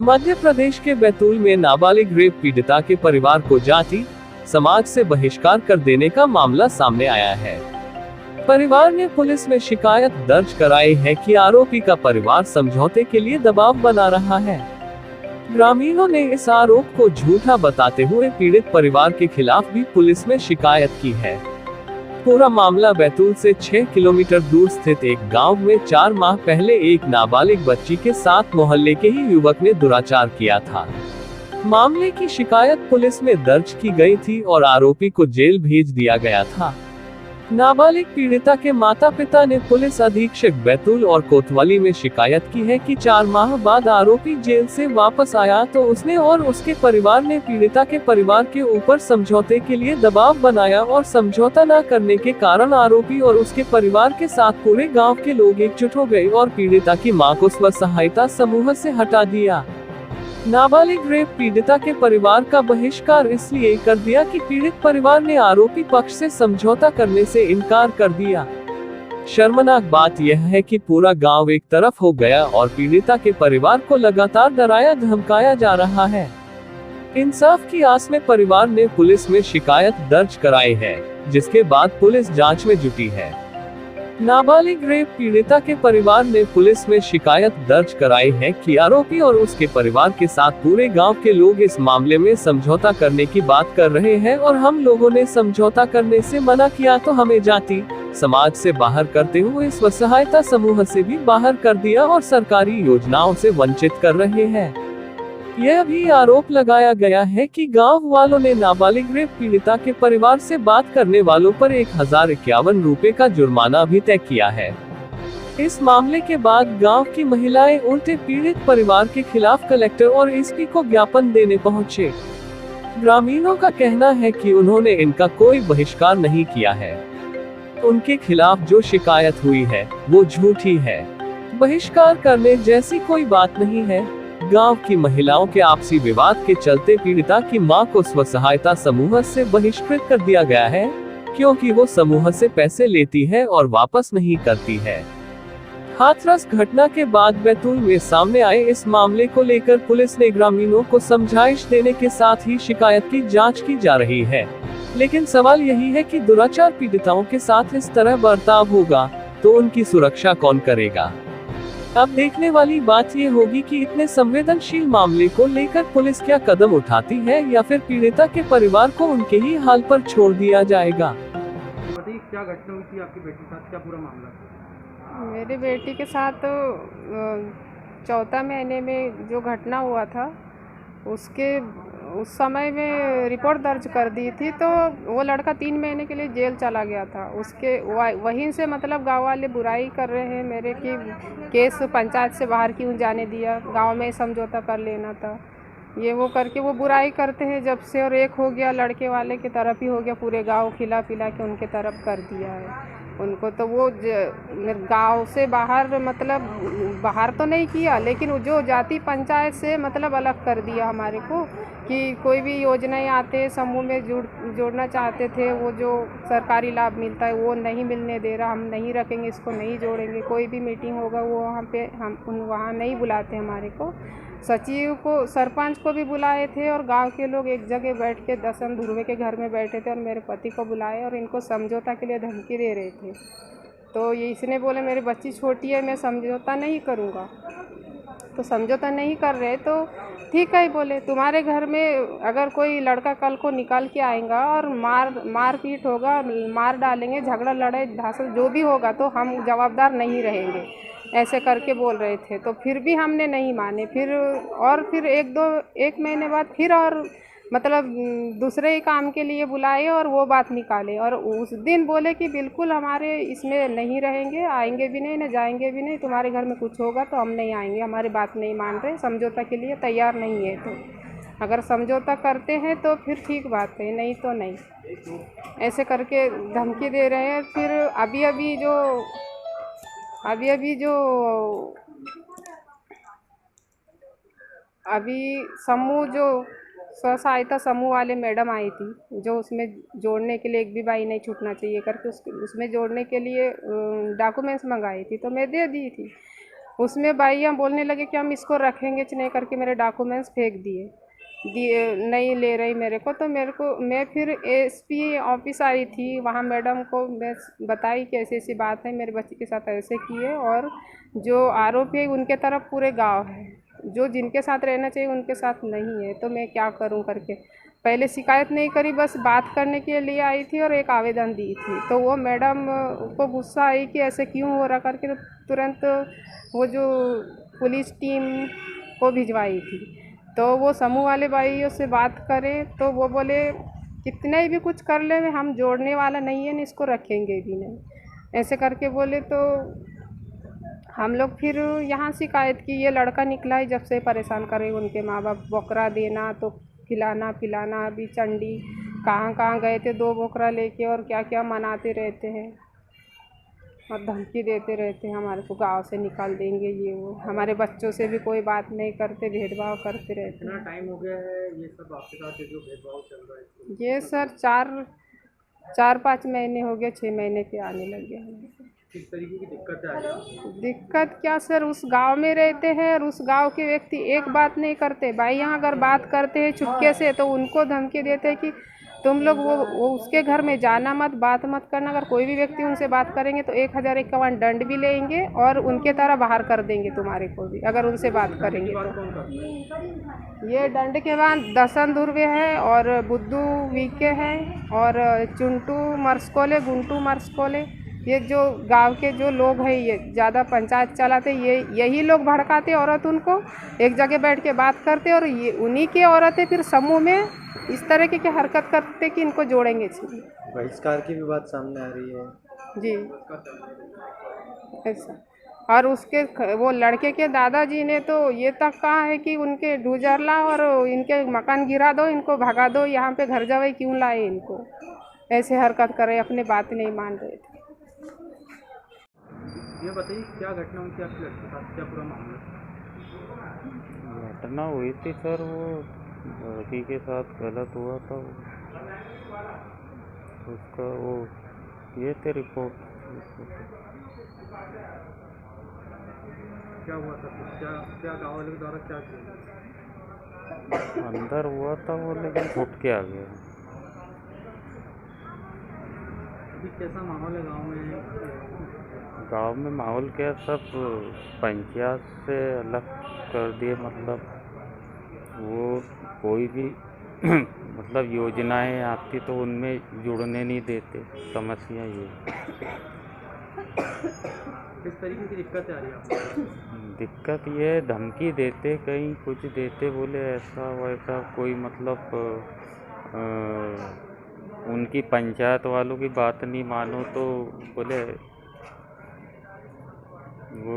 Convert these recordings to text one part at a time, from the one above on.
मध्य प्रदेश के बैतूल में नाबालिग रेप पीड़िता के परिवार को जाति समाज से बहिष्कार कर देने का मामला सामने आया है। परिवार ने पुलिस में शिकायत दर्ज कराई है कि आरोपी का परिवार समझौते के लिए दबाव बना रहा है। ग्रामीणों ने इस आरोप को झूठा बताते हुए पीड़ित परिवार के खिलाफ भी पुलिस में शिकायत की है। पूरा मामला बैतूल से 6 किलोमीटर दूर स्थित एक गांव में 4 माह पहले एक नाबालिग बच्ची के साथ मोहल्ले के ही युवक ने दुराचार किया था। मामले की शिकायत पुलिस में दर्ज की गई थी और आरोपी को जेल भेज दिया गया था। नाबालिग पीड़िता के माता पिता ने पुलिस अधीक्षक बैतूल और कोतवाली में शिकायत की है कि 4 माह बाद आरोपी जेल से वापस आया तो उसने और उसके परिवार ने पीड़िता के परिवार के ऊपर समझौते के लिए दबाव बनाया और समझौता न करने के कारण आरोपी और उसके परिवार के साथ पूरे गांव के लोग एकजुट हो गए और पीड़िता की मां को स्व सहायता समूह से हटा दिया। नाबालिग रेप पीड़िता के परिवार का बहिष्कार इसलिए कर दिया कि पीड़ित परिवार ने आरोपी पक्ष से समझौता करने से इनकार कर दिया। शर्मनाक बात यह है कि पूरा गांव एक तरफ हो गया और पीड़िता के परिवार को लगातार डराया धमकाया जा रहा है। इंसाफ की आस में परिवार ने पुलिस में शिकायत दर्ज कराई है, जिसके बाद पुलिस जांच में जुटी है। नाबालिग रेप पीड़िता के परिवार ने पुलिस में शिकायत दर्ज कराई है कि आरोपी और उसके परिवार के साथ पूरे गांव के लोग इस मामले में समझौता करने की बात कर रहे हैं और हम लोगों ने समझौता करने से मना किया तो हमें जाति समाज से बाहर करते हुए स्व सहायता समूह से भी बाहर कर दिया और सरकारी योजनाओं से वंचित कर रहे हैं। यह भी आरोप लगाया गया है कि गांव वालों ने नाबालिग रेप पीड़िता के परिवार से बात करने वालों पर 1051 रुपए का जुर्माना भी तय किया है। इस मामले के बाद गांव की महिलाएं उल्टे पीड़ित परिवार के खिलाफ कलेक्टर और एसपी को ज्ञापन देने पहुंचे। ग्रामीणों का कहना है कि उन्होंने इनका कोई बहिष्कार नहीं किया है। उनके खिलाफ जो शिकायत हुई है वो झूठी है। बहिष्कार करने जैसी कोई बात नहीं है। गांव की महिलाओं के आपसी विवाद के चलते पीड़िता की मां को स्व सहायता समूह से बहिष्कृत कर दिया गया है, क्योंकि वो समूह से पैसे लेती है और वापस नहीं करती है। हाथरस घटना के बाद बैतूल में सामने आए इस मामले को लेकर पुलिस ने ग्रामीणों को समझाइश देने के साथ ही शिकायत की जांच की जा रही है। लेकिन सवाल यही है कि दुराचार पीड़िताओं के साथ इस तरह बर्ताव होगा तो उनकी सुरक्षा कौन करेगा। अब देखने वाली बात ये होगी कि इतने संवेदनशील मामले को लेकर पुलिस क्या कदम उठाती है या फिर पीड़िता के परिवार को उनके ही हाल पर छोड़ दिया जाएगा। क्या घटना हुई थी आपकी बेटी के साथ, क्या पूरा मामला था? मेरी बेटी के साथ चौथा महीने में जो घटना हुआ था उस समय में रिपोर्ट दर्ज कर दी थी, तो वो लड़का 3 महीने के लिए जेल चला गया था। उसके वहीं से मतलब गांव वाले बुराई कर रहे हैं मेरे कि केस पंचायत से बाहर क्यों जाने दिया, गांव में समझौता कर लेना था, ये वो करके वो बुराई करते हैं जब से। और एक हो गया लड़के वाले की तरफ ही हो गया, पूरे गांव खिला पिला के उनके तरफ कर दिया है उनको। तो वो गांव से बाहर मतलब बाहर तो नहीं किया, लेकिन वो जो जाति पंचायत से मतलब अलग कर दिया हमारे को कि कोई भी योजनाएं आते समूह में जोड़ना चाहते थे, वो जो सरकारी लाभ मिलता है वो नहीं मिलने दे रहा, हम नहीं रखेंगे इसको, नहीं जोड़ेंगे। कोई भी मीटिंग होगा वो वहाँ नहीं बुलाते हमारे को। सचिव को सरपंच को भी बुलाए थे और गांव के लोग एक जगह बैठ के दसन धुर्वे के घर में बैठे थे और मेरे पति को बुलाए और इनको समझौता के लिए धमकी दे रहे थे। तो ये इसने बोले मेरी बच्ची छोटी है, मैं समझौता नहीं करूँगा। तो समझौता नहीं कर रहे तो ठीक है, बोले तुम्हारे घर में अगर कोई लड़का कल को निकाल के आएगा और मार पीट होगा, मार डालेंगे, झगड़ा लड़ाई धांसल जो भी होगा तो हम जवाबदार नहीं रहेंगे, ऐसे करके बोल रहे थे। तो फिर भी हमने नहीं माने। फिर एक महीने बाद फिर और मतलब दूसरे ही काम के लिए बुलाए और वो बात निकाले और उस दिन बोले कि बिल्कुल हमारे इसमें नहीं रहेंगे, आएंगे भी नहीं, न जाएंगे भी नहीं, तुम्हारे घर में कुछ होगा तो हम नहीं आएंगे, हमारी बात नहीं मान रहे, समझौता के लिए तैयार नहीं है। तो अगर समझौता करते हैं तो फिर ठीक बात है, नहीं तो नहीं, ऐसे करके धमकी दे रहे हैं। फिर अभी समूह जो स्व सहायता समूह वाले मैडम आई थी, जो उसमें जोड़ने के लिए एक भी बाई नहीं छूटना चाहिए करके उसमें जोड़ने के लिए डॉक्यूमेंट्स मंगाई थी, तो मैं दे दी थी। उसमें भैया बोलने लगे कि हम इसको रखेंगे नहीं करके मेरे डॉक्यूमेंट्स फेंक दिए दिए नहीं ले रही मेरे को। तो मैं फिर एसपी ऑफिस आई थी, वहाँ मैडम को मैं बताई कि ऐसी ऐसी बात है, मेरे बच्चे के साथ ऐसे किए और जो आरोपी है उनके तरफ पूरे गांव है, जो जिनके साथ रहना चाहिए उनके साथ नहीं है, तो मैं क्या करूं करके पहले शिकायत नहीं करी, बस बात करने के लिए आई थी और एक आवेदन दी थी। तो वो मैडम को गुस्सा आई कि ऐसे क्यों हो रहा करके, तो तुरंत वो जो पुलिस टीम को भिजवाई थी। तो वो समूह वाले भाइयों से बात करें तो वो बोले कितने भी कुछ कर ले हम जोड़ने वाला नहीं है, न इसको रखेंगे भी नहीं, ऐसे करके बोले। तो हम लोग फिर यहाँ शिकायत की, ये लड़का निकला ही जब से परेशान करे उनके माँ बाप, बकरा देना तो खिलाना पिलाना, अभी चंडी कहाँ कहाँ गए थे 2 बकरा लेके और क्या क्या मनाते रहते हैं और धमकी देते रहते हैं हमारे को, गांव से निकाल देंगे ये वो, हमारे बच्चों से भी कोई बात नहीं करते, भेदभाव करते रहते कितना हैं। टाइम हो गया है ये सब आपके साथ ये जो भेदभाव चल रहा है इसको? ये सर 4-5 महीने हो गए, 6 महीने पे आने लगे हैं। किस तरीके की दिक्कतें आ रही हैं? दिक्कत क्या सर, उस गांव में रहते हैं और उस गांव के व्यक्ति एक बात नहीं करते भाई, यहाँ अगर बात करते हैं चुपके से तो उनको धमकी देते हैं कि तुम लोग वो उसके घर में जाना मत, बात मत करना, अगर कोई भी व्यक्ति उनसे बात करेंगे तो 1051 दंड भी लेंगे और उनके तरह बाहर कर देंगे तुम्हारे को भी अगर उनसे बात करेंगे बात तो। कौन करता है? ये दंड के बाद दसन दुर्वे है और बुद्धू वीके है और चुंटू मर्सकोले, गुंटू मर्सकोले, ये जो गांव के जो लोग हैं ये ज़्यादा पंचायत चलाते, ये यही लोग भड़काते औरत उनको, एक जगह बैठ के बात करते और ये उन्हीं की औरतें फिर समूह में इस तरह की हरकत करते कि इनको जोड़ेंगे छी। बहिष्कार की भी बात सामने आ रही है। जी ऐसा। और वो लड़के के दादाजी ने तो ये तक कहा है कि उनके डूजरला और इनके मकान गिरा दो, इनको भगा दो, यहाँ पे घर जवाई क्यों लाए इनको, ऐसे हरकत करे, अपने बात नहीं मान रहे थे। ये बताइए क्या घटना हुई थी आपके लड़के के साथ, क्या पूरा मामला? घटना हुई थी सर, वो लड़की के साथ गलत हुआ था, उसका वो ये थे रिपोर्ट। क्या हुआ था फिर? क्या क्या गाँव वालों के द्वारा क्या किया? अंदर हुआ था वो, लेकिन छूट के आ गया। अभी कैसा माहौल है गाँव में? गांव में माहौल क्या, सब पंचायत से अलग कर दिए, मतलब वो कोई भी मतलब योजनाएं आती तो उनमें जुड़ने नहीं देते, समस्या ये। किस तरीके की दिक्कतें आ रही है आपको? दिक्कत ये है, धमकी देते, कहीं कुछ देते, बोले ऐसा वैसा, कोई मतलब उनकी पंचायत वालों की बात नहीं मानो तो बोले वो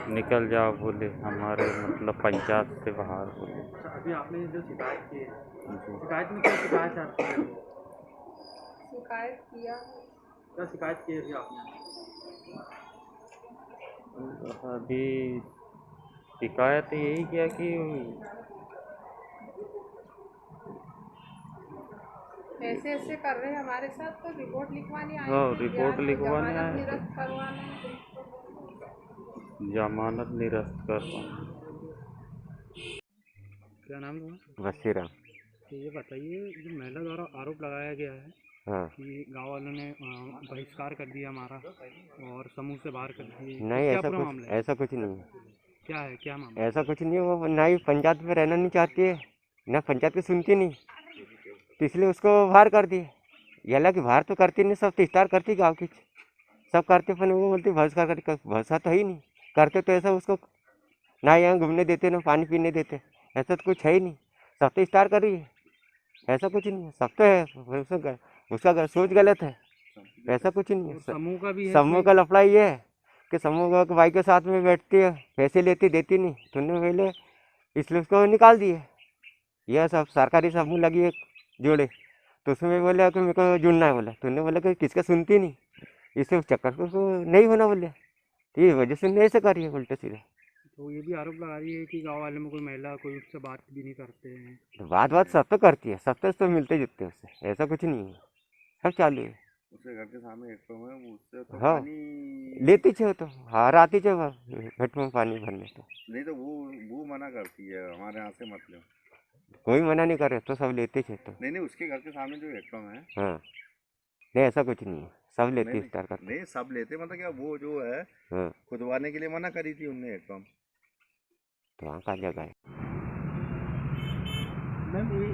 निकल जाओ, बोले हमारे मतलब पंचायत से बाहर, बोले। अच्छा, अभी आपने जो शिकायत की है, जी। शिकायत में क्या शिकायत है आपकी? शिकायत किया, क्या शिकायत की है अभी आपने? अभी शिकायत यही किया कि ऐसे ऐसे कर रहे हैं हमारे साथ, तो रिपोर्ट लिखवानी आई हाँ, थी, रिपोर्ट लिखवाने जमानत आए थे। निरस्त करवाना है। जमानत निरस्त कर पाए। क्या नाम है? वसीराम। तो ये बताइए, जो महिला द्वारा आरोप लगाया गया है हाँ, कि गांव वालों ने बहिष्कार कर दिया हमारा और समूह से बाहर कर दिए, तो नहीं क्या ऐसा पूरा कुछ, मामला है? ऐसा कुछ नहीं है, क्या है, क्या मामला? ऐसा कुछ नहीं है। वो ना ही पंचायत में रहना नहीं चाहती है, ना पंचायत की सुनती नहीं, तो इसलिए उसको बाहर कर दिए। ये हालांकि बाहर तो करती नहीं, सब तो स्टार करती गाँव की, सब करते, पर वो बोलती बहिष्कार करती, भरोसा तो है ही नहीं, करते तो ऐसा उसको ना यहाँ घूमने देते ना पानी पीने देते, ऐसा तो कुछ है ही नहीं, सब तो स्टार कर रही है, ऐसा कुछ नहीं है, सब तो है, उसका सोच गलत है, ऐसा कुछ नहीं और है। समूह का भी है समूह का इसमें? लफड़ा ये है कि समूह के भाई के साथ में बैठती है, पैसे लेती देती नहीं, तूने पहले इसलिए उसको निकाल दिए। यह सब सरकारी समूह लगी है जोड़े, तो उसमें बोला कि मेरे को जुड़ना है, बोला तूने बोला कि किसका सुनती नहीं, इससे चक्कर को नहीं होना, बोले तो ये वजह से नहीं से करिए उल्टे सीधे। तो ये भी आरोप लगा रही है कि गांव वाले में कोई महिला कोई उससे बात भी नहीं करते हैं। तो बात सब तो करती है, सब तो मिलते जुलते हैं उससे, ऐसा कुछ नहीं है, सब चालू है। उसके घर के सामने एक है उससे तो हाँ। पानी लेती छे वो तो हाँ आती छे घट में पानी भरने तो नहीं तो वो मना करती है हमारे यहाँ से मत लो। कोई मना नहीं करे तो सब लेते छे तो नहीं उसके घर के सामने जो हेडपम्प है हाँ नहीं ऐसा कुछ नहीं है सब लेते नहीं स्टार करते नहीं सब लेते मतलब क्या वो जो है हाँ खुदवाने के लिए मना करी थी उनने हेडपम्प। तो वहाँ का जगह है। मैम ये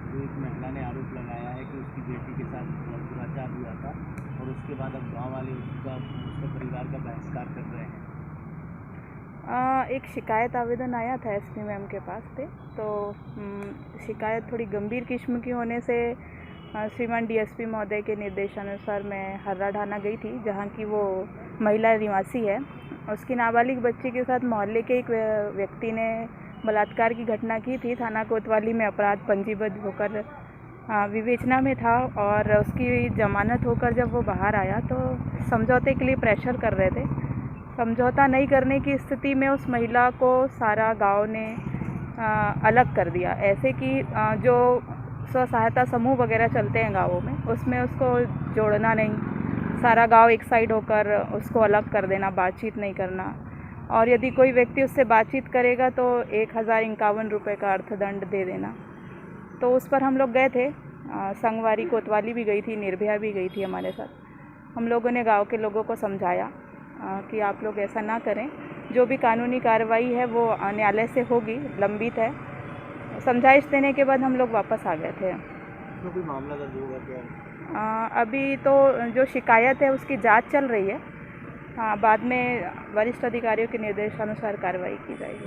जो एक महिला ने आरोप लगाया है कि उसकी बेटी के साथ दुराचार हुआ था और उसके बाद अब गांव वाले उसका परिवार का बहिष्कार कर रहे हैं। एक शिकायत आवेदन आया था एसपी मैम के पास पे तो शिकायत थोड़ी गंभीर किस्म की होने से श्रीमान डीएसपी महोदय के निर्देशानुसार मैं हर्रा ढाना गई थी जहाँ की वो महिला निवासी है। उसकी नाबालिग बच्ची के साथ मोहल्ले के एक व्यक्ति ने बलात्कार की घटना की थी। थाना कोतवाली में अपराध पंजीबद्ध होकर विवेचना में था और उसकी जमानत होकर जब वो बाहर आया तो समझौते के लिए प्रेशर कर रहे थे। समझौता नहीं करने की स्थिति में उस महिला को सारा गांव ने अलग कर दिया, ऐसे कि जो स्व सहायता समूह वगैरह चलते हैं गाँवों में उसमें उसको जोड़ना नहीं, सारा गांव एक साइड होकर उसको अलग कर देना, बातचीत नहीं करना और यदि कोई व्यक्ति उससे बातचीत करेगा तो 1051 रुपये का अर्थदंड दे देना। तो उस पर हम लोग गए थे, संगवारी कोतवाली भी गई थी, निर्भया भी गई थी हमारे साथ। हम लोगों ने गांव के लोगों को समझाया कि आप लोग ऐसा ना करें, जो भी कानूनी कार्रवाई है वो न्यायालय से होगी, लंबित है। समझाइश देने के बाद हम लोग वापस आ गए थे। तो कोई मामला दर्ज होगा क्या? अभी तो जो शिकायत है उसकी जांच चल रही है। बाद में वरिष्ठ अधिकारियों के निर्देशानुसार कार्रवाई की जाएगी।